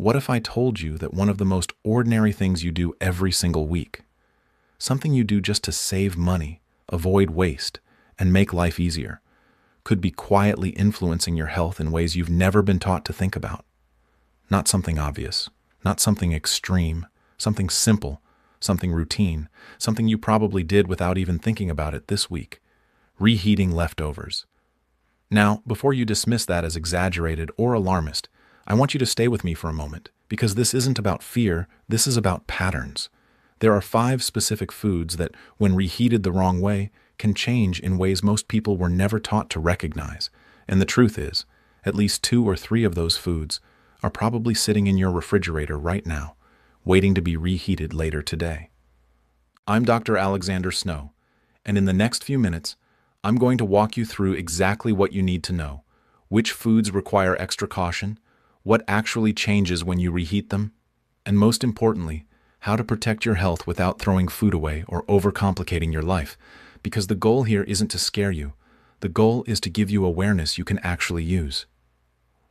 What if I told you that one of the most ordinary things you do every single week, something you do just to save money, avoid waste, and make life easier, could be quietly influencing your health in ways you've never been taught to think about? Not something obvious, not something extreme, something simple, something routine, something you probably did without even thinking about it this week: reheating leftovers. Now, before you dismiss that as exaggerated or alarmist, I want you to stay with me for a moment, because this isn't about fear, this is about patterns. There are 5 specific foods that, when reheated the wrong way, can change in ways most people were never taught to recognize. And the truth is, at least 2 or 3 of those foods are probably sitting in your refrigerator right now, waiting to be reheated later today. I'm Dr. Alexander Snow, and in the next few minutes, I'm going to walk you through exactly what you need to know: which foods require extra caution, what actually changes when you reheat them, and most importantly, how to protect your health without throwing food away or overcomplicating your life. Because the goal here isn't to scare you. The goal is to give you awareness you can actually use.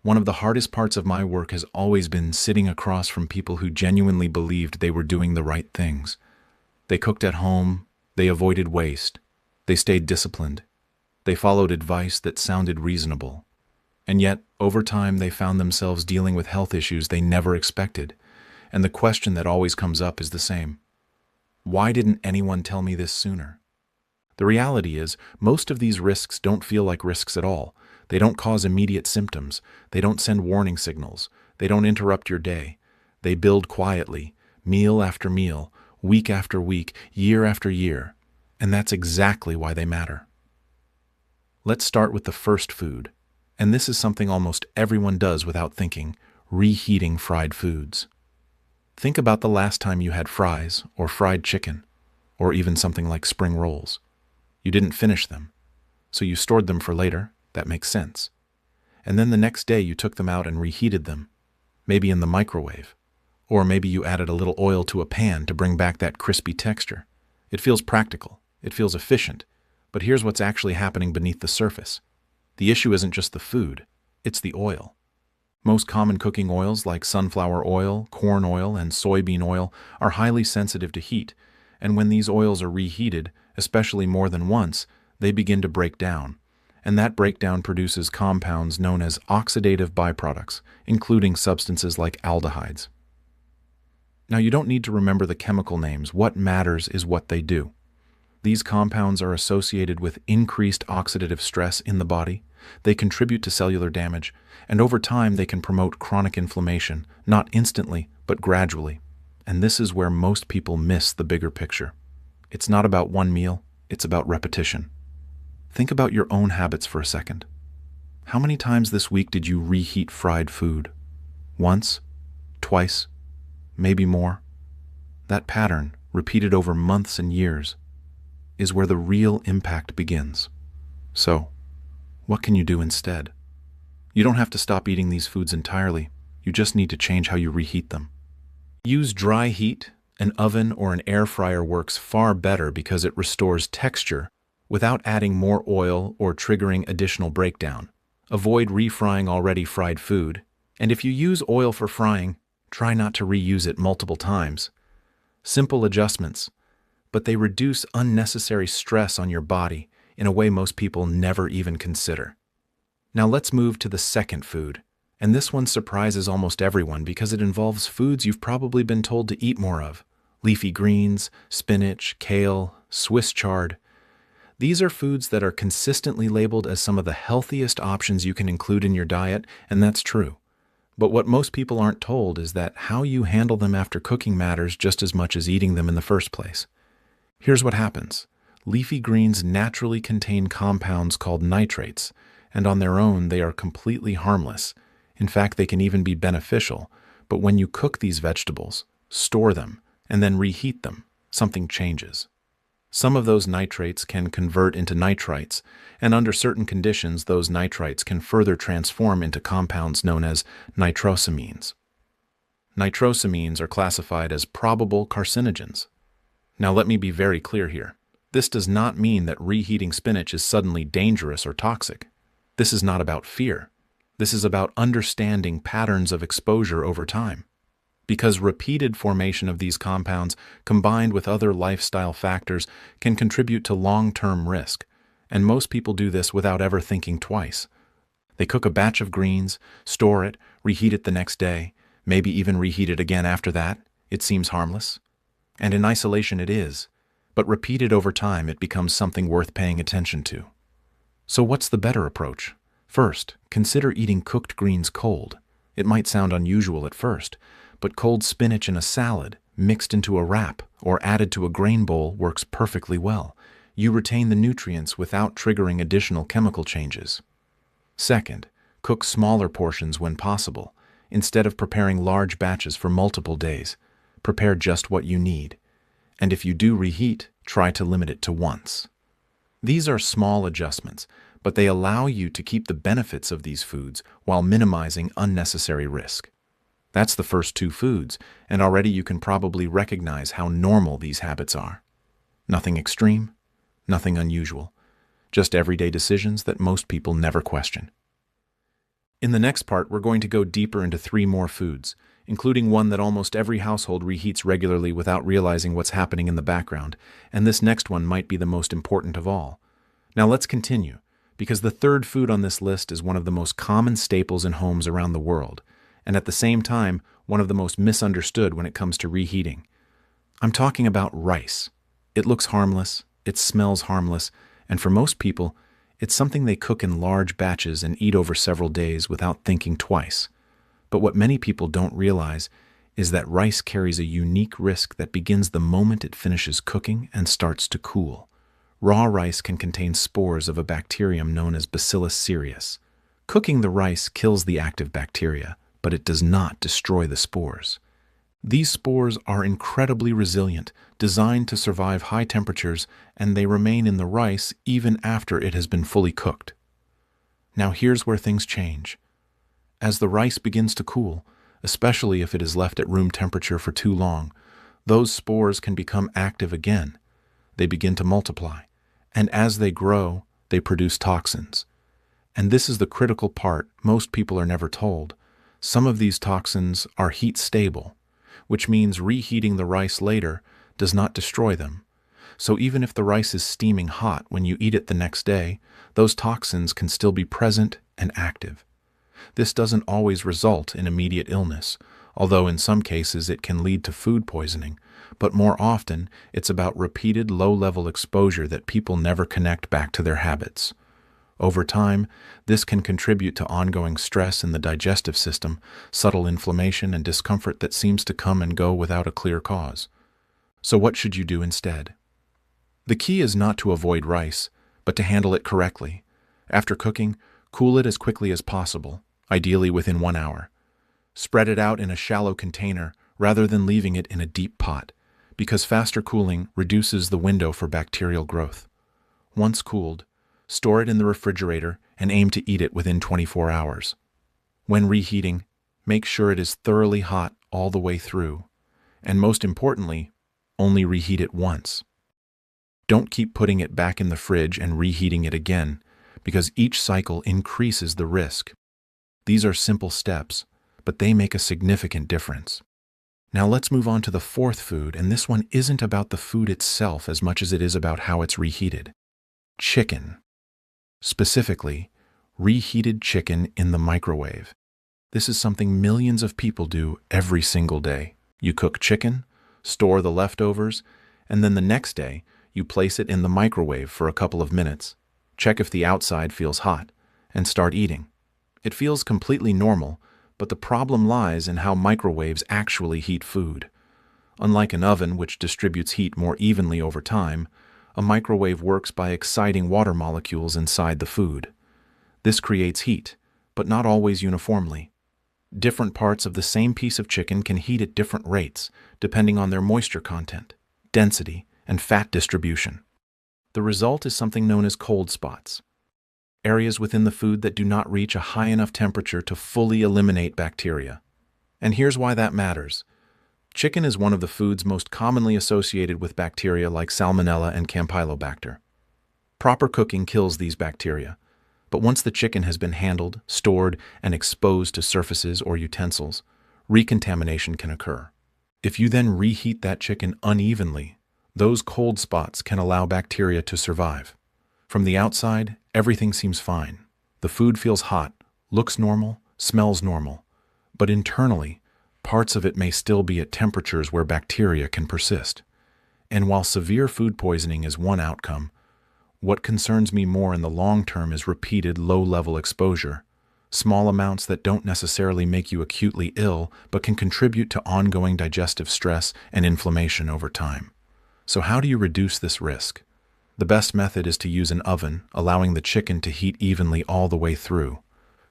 One of the hardest parts of my work has always been sitting across from people who genuinely believed they were doing the right things. They cooked at home, they avoided waste, they stayed disciplined, they followed advice that sounded reasonable. And yet, over time, they found themselves dealing with health issues they never expected. And the question that always comes up is the same: why didn't anyone tell me this sooner? The reality is, most of these risks don't feel like risks at all. They don't cause immediate symptoms. They don't send warning signals. They don't interrupt your day. They build quietly, meal after meal, week after week, year after year. And that's exactly why they matter. Let's start with the first food. And this is something almost everyone does without thinking: reheating fried foods. Think about the last time you had fries, or fried chicken, or even something like spring rolls. You didn't finish them, so you stored them for later. That makes sense. And then the next day you took them out and reheated them, maybe in the microwave, or maybe you added a little oil to a pan to bring back that crispy texture. It feels practical, it feels efficient, but here's what's actually happening beneath the surface. The issue isn't just the food, it's the oil. Most common cooking oils like sunflower oil, corn oil, and soybean oil are highly sensitive to heat, and when these oils are reheated, especially more than once, they begin to break down. And that breakdown produces compounds known as oxidative byproducts, including substances like aldehydes. Now, you don't need to remember the chemical names. What matters is what they do. These compounds are associated with increased oxidative stress in the body. They contribute to cellular damage, and over time they can promote chronic inflammation, not instantly, but gradually. And this is where most people miss the bigger picture. It's not about one meal, it's about repetition. Think about your own habits for a second. How many times this week did you reheat fried food? Once? Twice? Maybe more? That pattern, repeated over months and years, is where the real impact begins. So, what can you do instead? You don't have to stop eating these foods entirely. You just need to change how you reheat them. Use dry heat. An oven or an air fryer works far better because it restores texture without adding more oil or triggering additional breakdown. Avoid refrying already fried food. And if you use oil for frying, try not to reuse it multiple times. Simple adjustments, but they reduce unnecessary stress on your body in a way most people never even consider. Now let's move to the second food. And this one surprises almost everyone because it involves foods you've probably been told to eat more of: leafy greens, spinach, kale, Swiss chard. These are foods that are consistently labeled as some of the healthiest options you can include in your diet, and that's true. But what most people aren't told is that how you handle them after cooking matters just as much as eating them in the first place. Here's what happens. Leafy greens naturally contain compounds called nitrates, and on their own they are completely harmless. In fact, they can even be beneficial. But when you cook these vegetables, store them, and then reheat them, something changes. Some of those nitrates can convert into nitrites, and under certain conditions, those nitrites can further transform into compounds known as nitrosamines. Nitrosamines are classified as probable carcinogens. Now let me be very clear here. This does not mean that reheating spinach is suddenly dangerous or toxic. This is not about fear. This is about understanding patterns of exposure over time, because repeated formation of these compounds combined with other lifestyle factors can contribute to long-term risk, and most people do this without ever thinking twice. They cook a batch of greens, store it, reheat it the next day, maybe even reheat it again after that. It seems harmless. And in isolation it is, but repeated over time it becomes something worth paying attention to. So what's the better approach? First, consider eating cooked greens cold. It might sound unusual at first, but cold spinach in a salad, mixed into a wrap, or added to a grain bowl works perfectly well. You retain the nutrients without triggering additional chemical changes. Second, cook smaller portions when possible. Instead of preparing large batches for multiple days, prepare just what you need. And if you do reheat, try to limit it to once. These are small adjustments, but they allow you to keep the benefits of these foods while minimizing unnecessary risk. That's the first two foods, and already you can probably recognize how normal these habits are. Nothing extreme, nothing unusual, just everyday decisions that most people never question. In the next part, we're going to go deeper into 3 more foods, including one that almost every household reheats regularly without realizing what's happening in the background, and this next one might be the most important of all. Now let's continue, because the third food on this list is one of the most common staples in homes around the world, and at the same time, one of the most misunderstood when it comes to reheating. I'm talking about rice. It looks harmless, it smells harmless, and for most people, it's something they cook in large batches and eat over several days without thinking twice. But what many people don't realize is that rice carries a unique risk that begins the moment it finishes cooking and starts to cool. Raw rice can contain spores of a bacterium known as Bacillus cereus. Cooking the rice kills the active bacteria, but it does not destroy the spores. These spores are incredibly resilient, designed to survive high temperatures, and they remain in the rice even after it has been fully cooked. Now here's where things change. As the rice begins to cool, especially if it is left at room temperature for too long, those spores can become active again. They begin to multiply, and as they grow, they produce toxins. And this is the critical part most people are never told. Some of these toxins are heat stable, which means reheating the rice later does not destroy them. So even if the rice is steaming hot when you eat it the next day, those toxins can still be present and active. This doesn't always result in immediate illness, although in some cases it can lead to food poisoning, but more often it's about repeated low-level exposure that people never connect back to their habits. Over time, this can contribute to ongoing stress in the digestive system, subtle inflammation and discomfort that seems to come and go without a clear cause. So what should you do instead? The key is not to avoid rice, but to handle it correctly. After cooking, cool it as quickly as possible, ideally within 1 hour. Spread it out in a shallow container rather than leaving it in a deep pot, because faster cooling reduces the window for bacterial growth. Once cooled, store it in the refrigerator and aim to eat it within 24 hours. When reheating, make sure it is thoroughly hot all the way through, and most importantly, only reheat it once. Don't keep putting it back in the fridge and reheating it again, because each cycle increases the risk. These are simple steps, but they make a significant difference. Now let's move on to the fourth food, and this one isn't about the food itself as much as it is about how it's reheated. Chicken. Specifically, reheated chicken in the microwave. This is something millions of people do every single day. You cook chicken, store the leftovers, and then the next day, you place it in the microwave for a couple of minutes. Check if the outside feels hot, and start eating. It feels completely normal, but the problem lies in how microwaves actually heat food. Unlike an oven, which distributes heat more evenly over time, a microwave works by exciting water molecules inside the food. This creates heat, but not always uniformly. Different parts of the same piece of chicken can heat at different rates, depending on their moisture content, density, and fat distribution. The result is something known as cold spots, areas within the food that do not reach a high enough temperature to fully eliminate bacteria. And here's why that matters. Chicken is one of the foods most commonly associated with bacteria like Salmonella and Campylobacter. Proper cooking kills these bacteria, But once the chicken has been handled, stored, and exposed to surfaces or utensils, recontamination can occur. If you then reheat that chicken unevenly, those cold spots can allow bacteria to survive. From the outside, everything seems fine. The food feels hot, looks normal, smells normal. But internally, parts of it may still be at temperatures where bacteria can persist. And while severe food poisoning is one outcome, what concerns me more in the long term is repeated low-level exposure, small amounts that don't necessarily make you acutely ill but can contribute to ongoing digestive stress and inflammation over time. So how do you reduce this risk? The best method is to use an oven, allowing the chicken to heat evenly all the way through.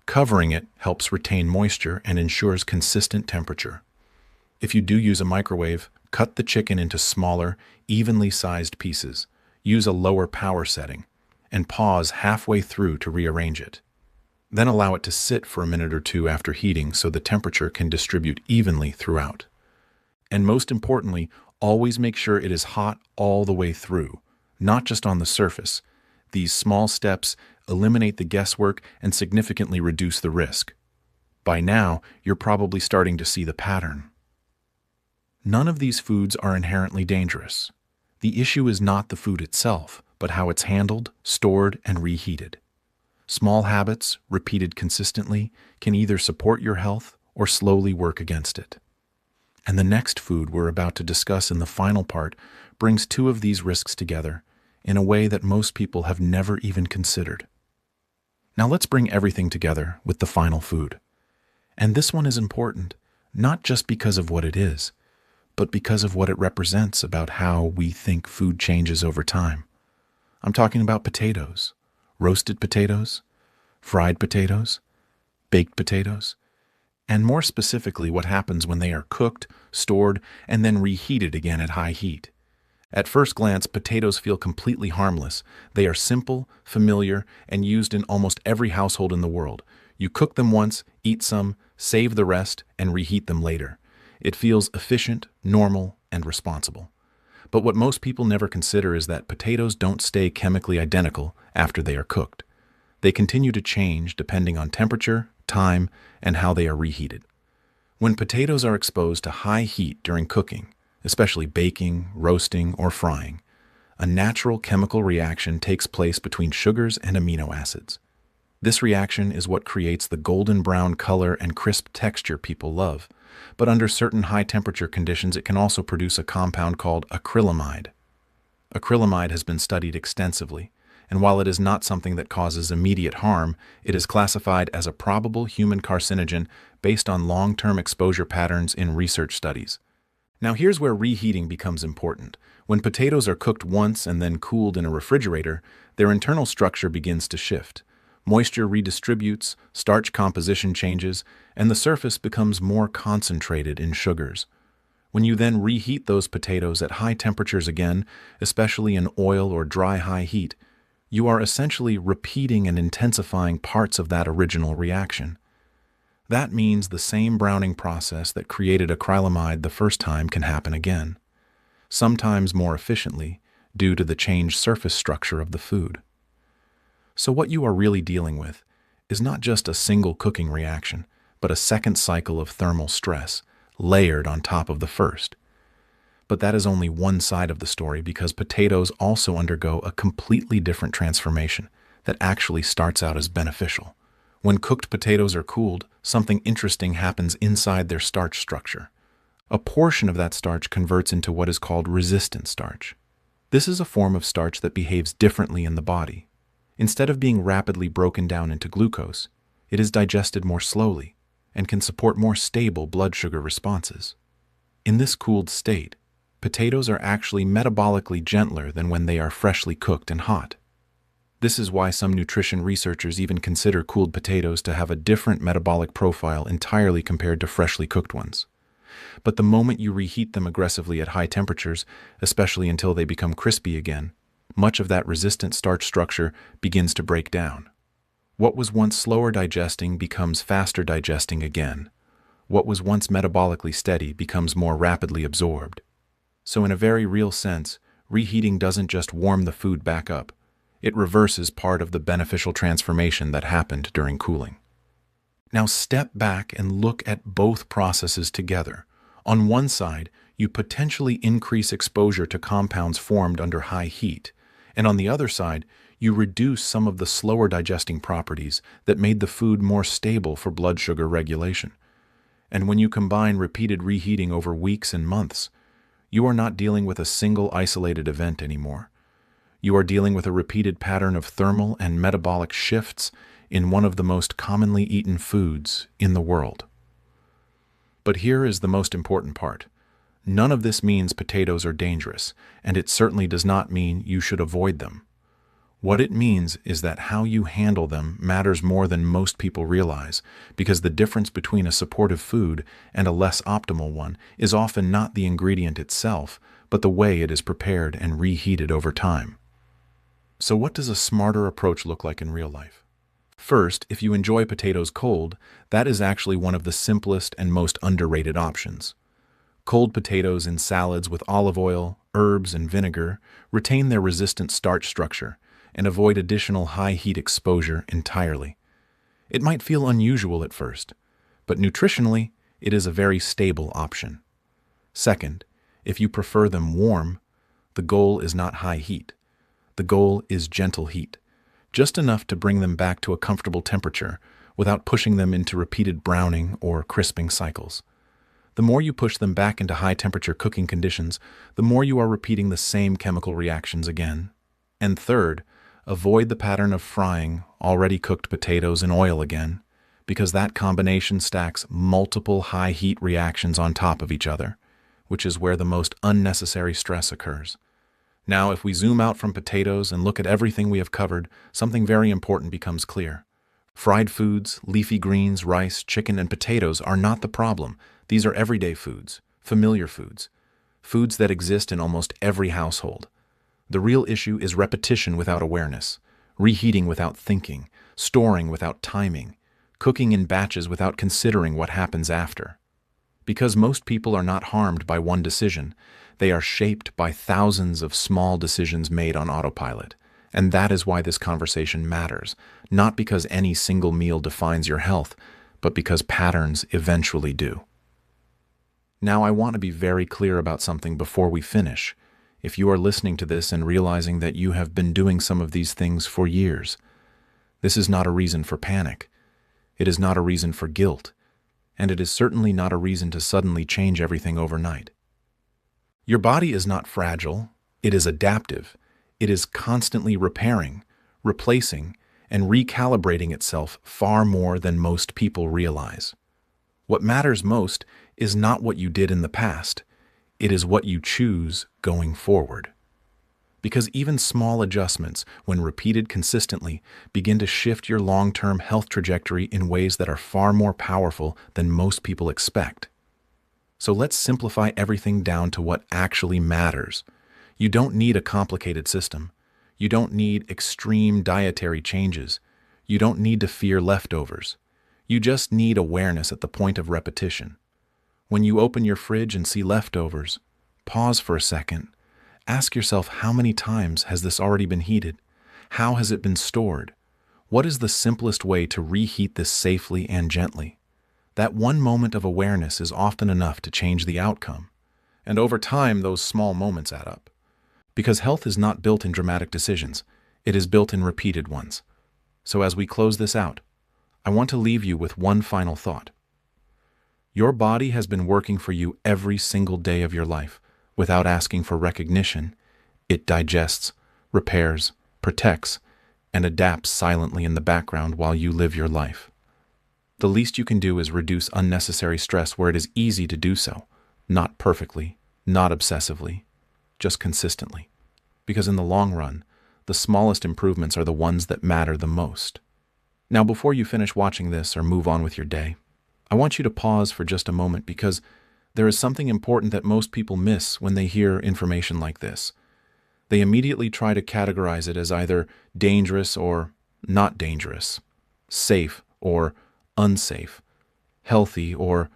Covering it helps retain moisture and ensures consistent temperature. If you do use a microwave, cut the chicken into smaller, evenly sized pieces. Use a lower power setting, and pause halfway through to rearrange it. Then allow it to sit for a minute or two after heating so the temperature can distribute evenly throughout. And most importantly, always make sure it is hot all the way through, not just on the surface. These small steps eliminate the guesswork and significantly reduce the risk. By now, you're probably starting to see the pattern. None of these foods are inherently dangerous. The issue is not the food itself, but how it's handled, stored, and reheated. Small habits, repeated consistently, can either support your health or slowly work against it. And the next food we're about to discuss in the final part brings two of these risks together in a way that most people have never even considered. Now let's bring everything together with the final food. And this one is important, not just because of what it is, but because of what it represents about how we think food changes over time. I'm talking about potatoes, roasted potatoes, fried potatoes, baked potatoes, and more specifically what happens when they are cooked, stored, and then reheated again at high heat. At first glance, potatoes feel completely harmless. They are simple, familiar, and used in almost every household in the world. You cook them once, eat some, save the rest, and reheat them later. It feels efficient, normal, and responsible. But what most people never consider is that potatoes don't stay chemically identical after they are cooked. They continue to change depending on temperature, time, and how they are reheated. When potatoes are exposed to high heat during cooking, especially baking, roasting, or frying, a natural chemical reaction takes place between sugars and amino acids. This reaction is what creates the golden brown color and crisp texture people love. But under certain high-temperature conditions, it can also produce a compound called acrylamide. Acrylamide has been studied extensively, and while it is not something that causes immediate harm, it is classified as a probable human carcinogen based on long-term exposure patterns in research studies. Now here's where reheating becomes important. When potatoes are cooked once and then cooled in a refrigerator, their internal structure begins to shift. Moisture redistributes, starch composition changes, and the surface becomes more concentrated in sugars. When you then reheat those potatoes at high temperatures again, especially in oil or dry high heat, you are essentially repeating and intensifying parts of that original reaction. That means the same browning process that created acrylamide the first time can happen again, sometimes more efficiently due to the changed surface structure of the food. So what you are really dealing with is not just a single cooking reaction, but a second cycle of thermal stress layered on top of the first. But that is only one side of the story because potatoes also undergo a completely different transformation that actually starts out as beneficial. When cooked potatoes are cooled, something interesting happens inside their starch structure. A portion of that starch converts into what is called resistant starch. This is a form of starch that behaves differently in the body. Instead of being rapidly broken down into glucose, it is digested more slowly and can support more stable blood sugar responses. In this cooled state, potatoes are actually metabolically gentler than when they are freshly cooked and hot. This is why some nutrition researchers even consider cooled potatoes to have a different metabolic profile entirely compared to freshly cooked ones. But the moment you reheat them aggressively at high temperatures, especially until they become crispy again, much of that resistant starch structure begins to break down. What was once slower digesting becomes faster digesting again. What was once metabolically steady becomes more rapidly absorbed. So in a very real sense, reheating doesn't just warm the food back up. It reverses part of the beneficial transformation that happened during cooling. Now step back and look at both processes together. On one side, you potentially increase exposure to compounds formed under high heat, and on the other side, you reduce some of the slower digesting properties that made the food more stable for blood sugar regulation. And when you combine repeated reheating over weeks and months, you are not dealing with a single isolated event anymore. You are dealing with a repeated pattern of thermal and metabolic shifts in one of the most commonly eaten foods in the world. But here is the most important part. None of this means potatoes are dangerous, and it certainly does not mean you should avoid them. What it means is that how you handle them matters more than most people realize, because the difference between a supportive food and a less optimal one is often not the ingredient itself, but the way it is prepared and reheated over time. So what does a smarter approach look like in real life? First, if you enjoy potatoes cold, that is actually one of the simplest and most underrated options. Cold potatoes in salads with olive oil, herbs, and vinegar retain their resistant starch structure and avoid additional high heat exposure entirely. It might feel unusual at first, but nutritionally, it is a very stable option. Second, if you prefer them warm, the goal is not high heat. The goal is gentle heat, just enough to bring them back to a comfortable temperature without pushing them into repeated browning or crisping cycles. The more you push them back into high-temperature cooking conditions, the more you are repeating the same chemical reactions again. And third, avoid the pattern of frying already cooked potatoes in oil again, because that combination stacks multiple high-heat reactions on top of each other, which is where the most unnecessary stress occurs. Now, if we zoom out from potatoes and look at everything we have covered, something very important becomes clear. Fried foods, leafy greens, rice, chicken, and potatoes are not the problem. These are everyday foods, familiar foods, foods that exist in almost every household. The real issue is repetition without awareness, reheating without thinking, storing without timing, cooking in batches without considering what happens after. Because most people are not harmed by one decision, they are shaped by thousands of small decisions made on autopilot. And that is why this conversation matters, not because any single meal defines your health, but because patterns eventually do. Now, I want to be very clear about something before we finish. If you are listening to this and realizing that you have been doing some of these things for years, this is not a reason for panic. It is not a reason for guilt. And it is certainly not a reason to suddenly change everything overnight. Your body is not fragile. It is adaptive. It is constantly repairing, replacing, and recalibrating itself far more than most people realize. What matters most is not what you did in the past. It is what you choose going forward. Because even small adjustments, when repeated consistently, begin to shift your long-term health trajectory in ways that are far more powerful than most people expect. So let's simplify everything down to what actually matters. You don't need a complicated system. You don't need extreme dietary changes. You don't need to fear leftovers. You just need awareness at the point of repetition. When you open your fridge and see leftovers, pause for a second. Ask yourself, how many times has this already been heated? How has it been stored? What is the simplest way to reheat this safely and gently? That one moment of awareness is often enough to change the outcome. And over time, those small moments add up. Because health is not built in dramatic decisions. It is built in repeated ones. So as we close this out, I want to leave you with one final thought. Your body has been working for you every single day of your life. Without asking for recognition, it digests, repairs, protects, and adapts silently in the background while you live your life. The least you can do is reduce unnecessary stress where it is easy to do so, not perfectly, not obsessively, just consistently. Because in the long run, the smallest improvements are the ones that matter the most. Now, before you finish watching this or move on with your day, I want you to pause for just a moment because there is something important that most people miss when they hear information like this. They immediately try to categorize it as either dangerous or not dangerous, safe or unsafe, healthy or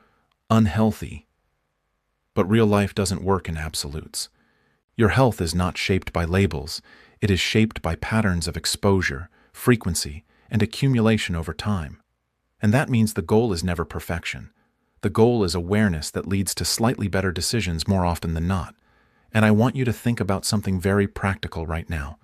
unhealthy. But real life doesn't work in absolutes. Your health is not shaped by labels. It is shaped by patterns of exposure, frequency, and accumulation over time. And that means the goal is never perfection. The goal is awareness that leads to slightly better decisions more often than not. And I want you to think about something very practical right now.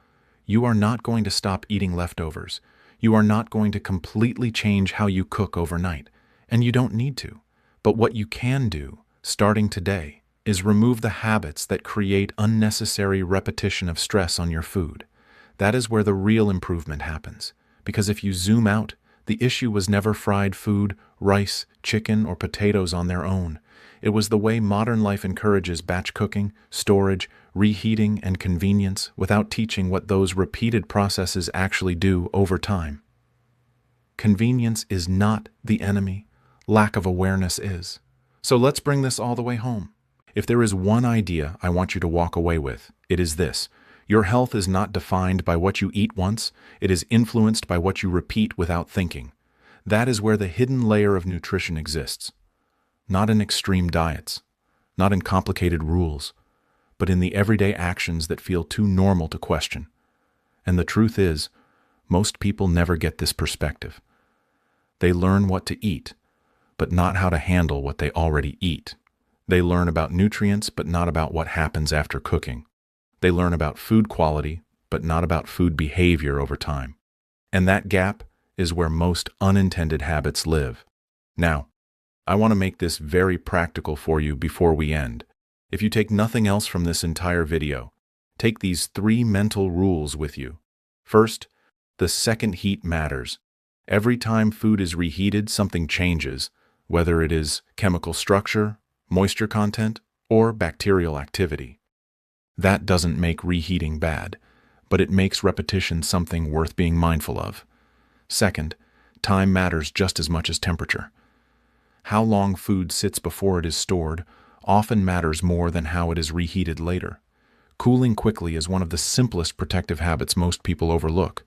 You are not going to stop eating leftovers. You are not going to completely change how you cook overnight. And you don't need to. But what you can do, starting today, is remove the habits that create unnecessary repetition of stress on your food. That is where the real improvement happens. Because if you zoom out, the issue was never fried food, rice, chicken, or potatoes on their own. It was the way modern life encourages batch cooking, storage, reheating, and convenience without teaching what those repeated processes actually do over time. Convenience is not the enemy. Lack of awareness is. So let's bring this all the way home. If there is one idea I want you to walk away with, it is this. Your health is not defined by what you eat once, it is influenced by what you repeat without thinking. That is where the hidden layer of nutrition exists. Not in extreme diets, not in complicated rules, but in the everyday actions that feel too normal to question. And the truth is, most people never get this perspective. They learn what to eat, but not how to handle what they already eat. They learn about nutrients, but not about what happens after cooking. They learn about food quality, but not about food behavior over time. And that gap is where most unintended habits live. Now, I want to make this very practical for you before we end. If you take nothing else from this entire video, take these 3 mental rules with you. First, the second heat matters. Every time food is reheated, something changes, whether it is chemical structure, moisture content, or bacterial activity. That doesn't make reheating bad, but it makes repetition something worth being mindful of. Second, time matters just as much as temperature. How long food sits before it is stored often matters more than how it is reheated later. Cooling quickly is one of the simplest protective habits most people overlook.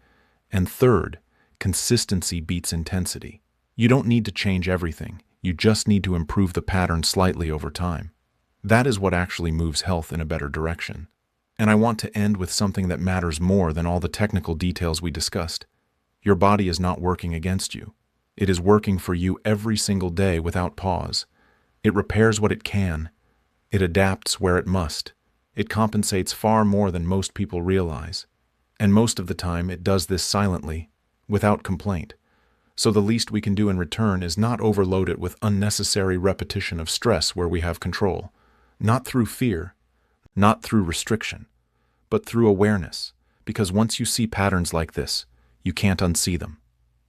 And third, consistency beats intensity. You don't need to change everything. You just need to improve the pattern slightly over time. That is what actually moves health in a better direction. And I want to end with something that matters more than all the technical details we discussed. Your body is not working against you. It is working for you every single day without pause. It repairs what it can. It adapts where it must. It compensates far more than most people realize. And most of the time, it does this silently, without complaint. So the least we can do in return is not overload it with unnecessary repetition of stress where we have control. Not through fear, not through restriction, but through awareness. Because once you see patterns like this, you can't unsee them.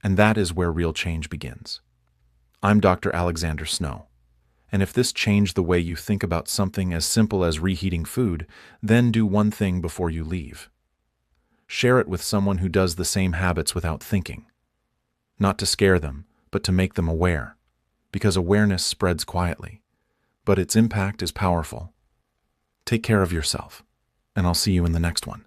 And that is where real change begins. I'm Dr. Alexander Snow. And if this changed the way you think about something as simple as reheating food, then do one thing before you leave. Share it with someone who does the same habits without thinking. Not to scare them, but to make them aware. Because awareness spreads quietly, but its impact is powerful. Take care of yourself, and I'll see you in the next one.